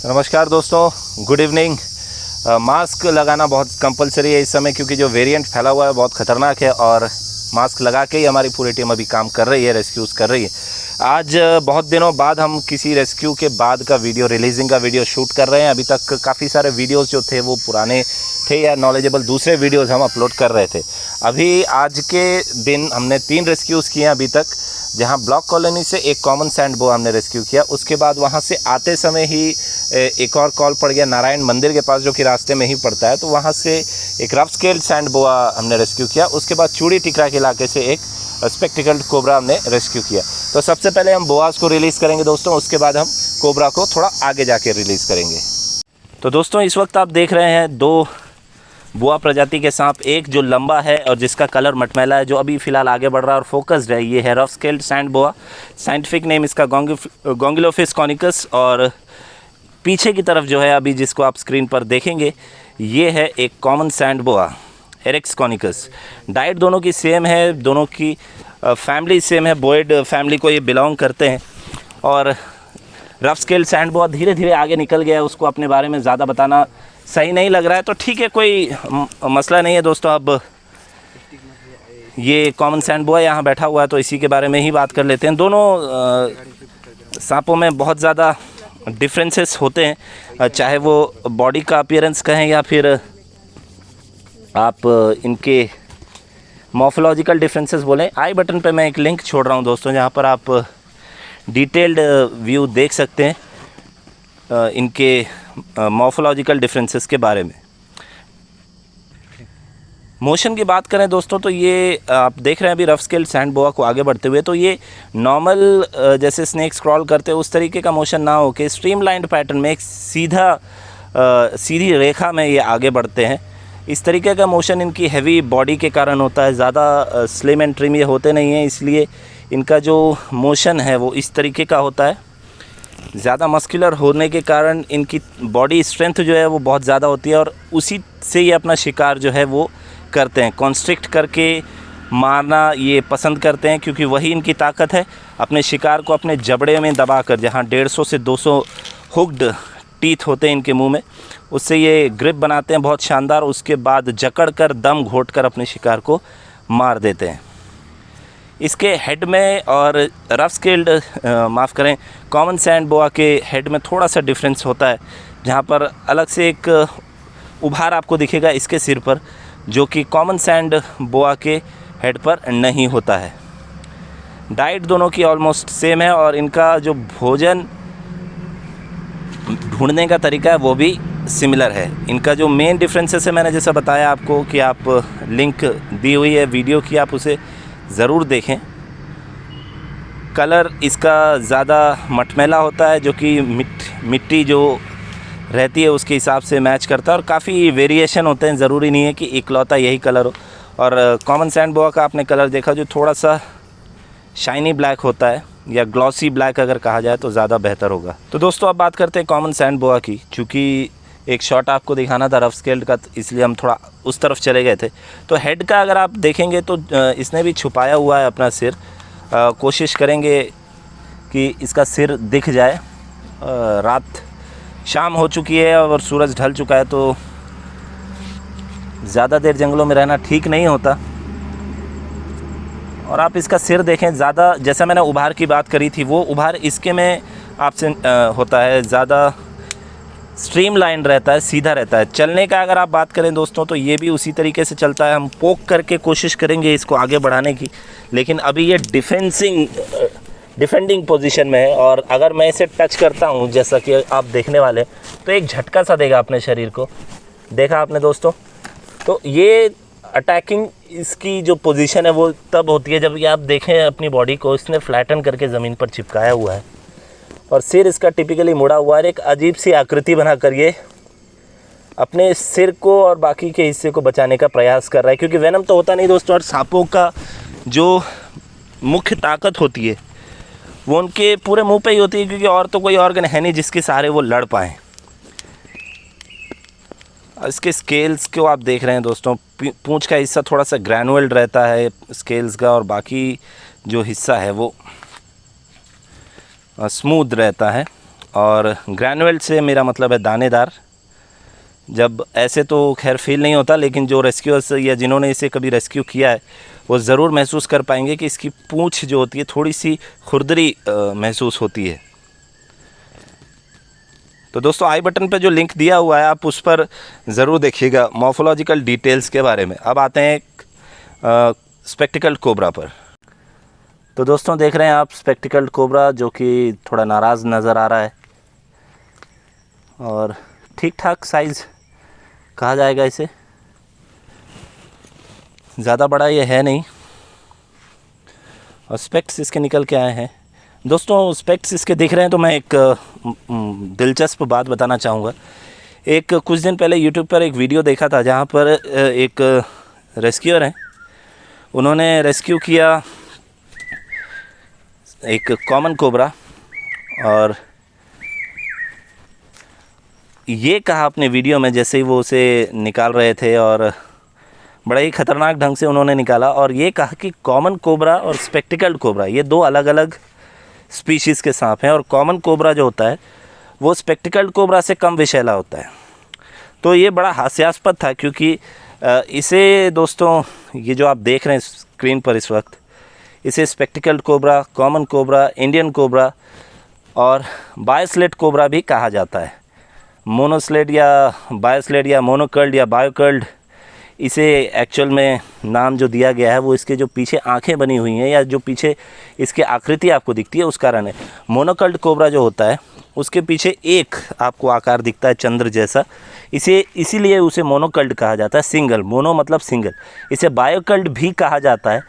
नमस्कार दोस्तों, good evening. Mask लगाना बहुत कंपलसरी है इस समय, क्योंकि जो वेरिएंट फैला हुआ है बहुत ख़तरनाक है और मास्क लगा के ही हमारी पूरी टीम अभी काम कर रही है, रेस्क्यूज़ कर रही है। आज बहुत दिनों बाद हम किसी रेस्क्यू के बाद का वीडियो, रिलीजिंग का वीडियो शूट कर रहे हैं। अभी तक काफ़ी सारे वीडियोस जो थे वो पुराने थे या नॉलेजेबल दूसरे वीडियोस हम अपलोड कर रहे थे। अभी आज के दिन हमने 3 रेस्क्यूज़ किए हैं अभी तक, जहां ब्लॉक कॉलोनी से एक कॉमन सैंड बोआ हमने रेस्क्यू किया। उसके बाद वहां से आते समय ही एक और कॉल पड़ गया नारायण मंदिर के पास, जो कि रास्ते में ही पड़ता है, तो वहां से एक रफ स्केल सैंड बोआ हमने रेस्क्यू किया। उसके बाद चूड़ी टिकरा के इलाके से एक स्पेक्टिकल्ड कोबरा हमने रेस्क्यू किया। तो सबसे पहले हम बोआस को रिलीज़ करेंगे दोस्तों, उसके बाद हम कोबरा को थोड़ा आगे जाके रिलीज़ करेंगे। तो दोस्तों इस वक्त आप देख रहे हैं 2 बोआ प्रजाति के सांप, एक जो लंबा है और जिसका कलर मटमैला है, जो अभी फ़िलहाल आगे बढ़ रहा है और फोकस्ड है। ये है रफ स्केल्ड सैंड बोआ, साइंटिफिक नेम इसका गोंगिलोफिस कॉनिकस। और पीछे की तरफ जो है अभी जिसको आप स्क्रीन पर देखेंगे, ये है एक common sand boa, Eryx conicus. Diet दोनों की सेम है, दोनों की फैमिली सेम है, बोएड फैमिली को ये बिलोंग करते हैं। और रफ स्केल सैंड बोआ धीरे धीरे आगे निकल गया है, उसको अपने बारे में ज़्यादा बताना सही नहीं लग रहा है, तो ठीक है, कोई मसला नहीं है दोस्तों। अब ये कॉमन सैंड बोआ यहाँ बैठा हुआ है, तो इसी के बारे में ही बात कर लेते हैं। दोनों सांपों में बहुत ज़्यादा डिफरेंसेस होते हैं, चाहे वो बॉडी का अपीयरेंस कहें या फिर आप इनके मॉर्फोलॉजिकल डिफरेंसेस बोलें। आई बटन पे मैं एक लिंक छोड़ रहा हूँ दोस्तों, जहाँ पर आप डिटेल्ड व्यू देख सकते हैं इनके मॉर्फोलॉजिकल डिफरेंसेस के बारे में। मोशन की बात करें दोस्तों, तो ये आप देख रहे हैं अभी रफ स्केल सैंड बोआ को आगे बढ़ते हुए, तो ये नॉर्मल जैसे स्नेक स्क्रॉल करते हैं उस तरीके का मोशन ना हो के स्ट्रीमलाइंड पैटर्न में एक सीधी रेखा में ये आगे बढ़ते हैं। इस तरीके का मोशन इनकी हैवी बॉडी के कारण होता है। ज़्यादा स्लिम एंड ट्रिम ये होते नहीं हैं, इसलिए इनका जो मोशन है वो इस तरीके का होता है। ज़्यादा मस्कुलर होने के कारण इनकी बॉडी स्ट्रेंथ जो है वो बहुत ज़्यादा होती है, और उसी से ये अपना शिकार जो है वो करते हैं। कॉन्स्ट्रिक्ट करके मारना ये पसंद करते हैं, क्योंकि वही इनकी ताकत है। अपने शिकार को अपने जबड़े में दबाकर, जहाँ 150 से 200 हुक्ड टीथ होते हैं इनके मुंह में, उससे ये ग्रिप बनाते हैं बहुत शानदार। उसके बाद जकड़ कर, दम घोट कर अपने शिकार को मार देते हैं। इसके हेड में और रफ स्केल्ड कॉमन सैंड बोआ के हेड में थोड़ा सा डिफरेंस होता है, जहाँ पर अलग से एक उभार आपको दिखेगा इसके सिर पर, जो कि कॉमन सैंड बोआ के हेड पर नहीं होता है। डाइट दोनों की ऑलमोस्ट सेम है, और इनका जो भोजन ढूंढने का तरीका है वो भी सिमिलर है। इनका जो मेन डिफरेंसेस है, मैंने जैसा बताया आपको कि आप लिंक दी हुई है वीडियो की, आप उसे ज़रूर देखें। कलर इसका ज़्यादा मटमैला होता है, जो कि मिट्टी जो रहती है उसके हिसाब से मैच करता है, और काफ़ी वेरिएशन होते हैं, ज़रूरी नहीं है कि इकलौता यही कलर हो। और कॉमन सैंड बोआ का आपने कलर देखा जो थोड़ा सा शाइनी ब्लैक होता है, या ग्लॉसी ब्लैक अगर कहा जाए तो ज़्यादा बेहतर होगा। तो दोस्तों अब बात करते हैं कॉमन सैंड बोआ की। चूँकि एक शॉट आपको दिखाना था रफ स्केल्ड का, इसलिए हम थोड़ा उस तरफ चले गए थे। तो हेड का अगर आप देखेंगे तो इसने भी छुपाया हुआ है अपना सिर। कोशिश करेंगे कि इसका सिर दिख जाए। रात शाम हो चुकी है और सूरज ढल चुका है, तो ज़्यादा देर जंगलों में रहना ठीक नहीं होता। और आप इसका सिर देखें, ज़्यादा जैसा मैंने उभार की बात करी थी, वो उभार इसके में आपसे होता है, ज़्यादा स्ट्रीमलाइन रहता है, सीधा रहता है। चलने का अगर आप बात करें दोस्तों, तो ये भी उसी तरीके से चलता है। हम पोक करके कोशिश करेंगे इसको आगे बढ़ाने की, लेकिन अभी ये डिफेंडिंग पोजीशन में है। और अगर मैं इसे टच करता हूँ, जैसा कि आप देखने वाले, तो एक झटका सा देगा अपने शरीर को। देखा आपने दोस्तों? तो ये अटैकिंग इसकी जो पोजीशन है वो तब होती है जब ये आप देखें अपनी बॉडी को इसने फ्लैटन करके ज़मीन पर चिपकाया हुआ है, और सिर इसका टिपिकली मुड़ा हुआ है। एक अजीब सी आकृति बनाकर ये अपने सिर को और बाकी के हिस्से को बचाने का प्रयास कर रहा है, क्योंकि वेनम तो होता नहीं दोस्तों। और सांपों का जो मुख्य ताकत होती है वो उनके पूरे मुंह पे ही होती है, क्योंकि और तो कोई ऑर्गन है नहीं जिसके सहारे वो लड़ पाएँ। इसके स्केल्स को आप देख रहे हैं दोस्तों, पूंछ का हिस्सा थोड़ा सा ग्रैनुअल्ड रहता है स्केल्स का, और बाकी जो हिस्सा है वो स्मूथ रहता है। और ग्रैनुअल से मेरा मतलब है दानेदार। जब ऐसे तो खैर फील नहीं होता, लेकिन जो रेस्क्यूअर्स या जिन्होंने इसे कभी रेस्क्यू किया है वो ज़रूर महसूस कर पाएंगे कि इसकी पूंछ जो होती है थोड़ी सी खुरदरी महसूस होती है। तो दोस्तों आई बटन पर जो लिंक दिया हुआ है आप उस पर ज़रूर देखिएगा मॉर्फोलॉजिकल डिटेल्स के बारे में। अब आते हैं स्पेक्टिकल्ड कोबरा पर। तो दोस्तों देख रहे हैं आप स्पेक्टिकल्ड कोबरा जो कि थोड़ा नाराज़ नज़र आ रहा है और ठीक ठाक साइज़ कहा जाएगा इसे, ज़्यादा बड़ा ये है नहीं। और स्पेक्ट्स इसके निकल के आए हैं। दोस्तों स्पेक्ट्स इसके दिख रहे हैं तो मैं एक दिलचस्प बात बताना चाहूँगा। एक कुछ दिन पहले यूट्यूब पर एक वीडियो देखा था जहाँ पर एक रेस्क्यूअर हैं, उन्होंने रेस्क्यू किया एक कॉमन कोबरा और ये कहा अपने वीडियो में जैसे ही वो उसे निकाल रहे थे और बड़ा ही ख़तरनाक ढंग से उन्होंने निकाला, और ये कहा कि कॉमन कोबरा और स्पेक्टिकल्ड कोबरा ये दो अलग अलग स्पीशीज़ के सांप हैं और कॉमन कोबरा जो होता है वो स्पेक्टिकल्ड कोबरा से कम विषैला होता है। तो ये बड़ा हास्यास्पद था क्योंकि इसे दोस्तों ये जो आप देख रहे हैं स्क्रीन पर इस वक्त, इसे spectacled cobra, common cobra, Indian cobra और बायोस्लेट कोबरा भी कहा जाता है। मोनोस्लेट या बायोस्लेट या मोनोकल्ड या बायोकल्ड, इसे एक्चुअल में नाम जो दिया गया है वो इसके जो पीछे आंखें बनी हुई हैं या जो पीछे इसके आकृति आपको दिखती है उस कारण है। मोनोकल्ड कोबरा जो होता है उसके पीछे एक आपको आकार दिखता है चंद्र जैसा, इसीलिए उसे मोनोकल्ड कहा जाता है। सिंगल, मोनो मतलब सिंगल। इसे बायोकल्ड भी कहा जाता है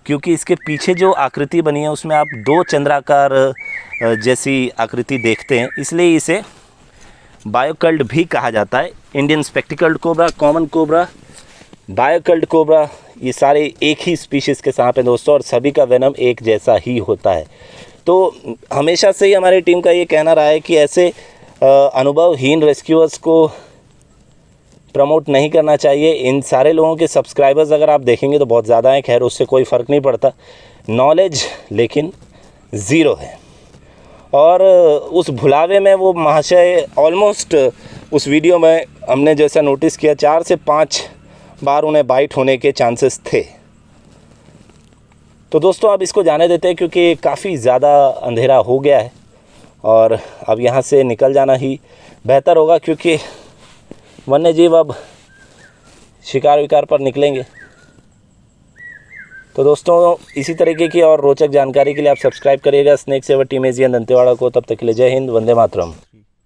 क्योंकि इसके पीछे जो आकृति बनी है उसमें आप दो चंद्राकार जैसी आकृति देखते हैं, इसलिए इसे बायोकल्ड भी कहा जाता है। Indian spectacled cobra, common cobra, biocellate cobra, ये सारे एक ही स्पीशीज़ के सांप हैं दोस्तों और सभी का वेनम एक जैसा ही होता है। तो हमेशा से ही हमारी टीम का ये कहना रहा है कि ऐसे अनुभवहीन रेस्क्यूअर्स को प्रमोट नहीं करना चाहिए। इन सारे लोगों के सब्सक्राइबर्स अगर आप देखेंगे तो बहुत ज़्यादा हैं, खैर उससे कोई फ़र्क नहीं पड़ता, नॉलेज लेकिन ज़ीरो है। और उस भुलावे में वो महाशय ऑलमोस्ट उस वीडियो में हमने जैसा नोटिस किया 4 से 5 बार उन्हें बाइट होने के चांसेस थे। तो दोस्तों अब इसको जाने देते हैं क्योंकि काफ़ी ज़्यादा अंधेरा हो गया है और अब यहाँ से निकल जाना ही बेहतर होगा क्योंकि वन्य जीव अब शिकार विकार पर निकलेंगे। तो दोस्तों इसी तरीके की और रोचक जानकारी के लिए आप सब्सक्राइब करिएगा snake saver team Asian Dantewada को। तब तक के लिए जय हिंद, वंदे मातरम।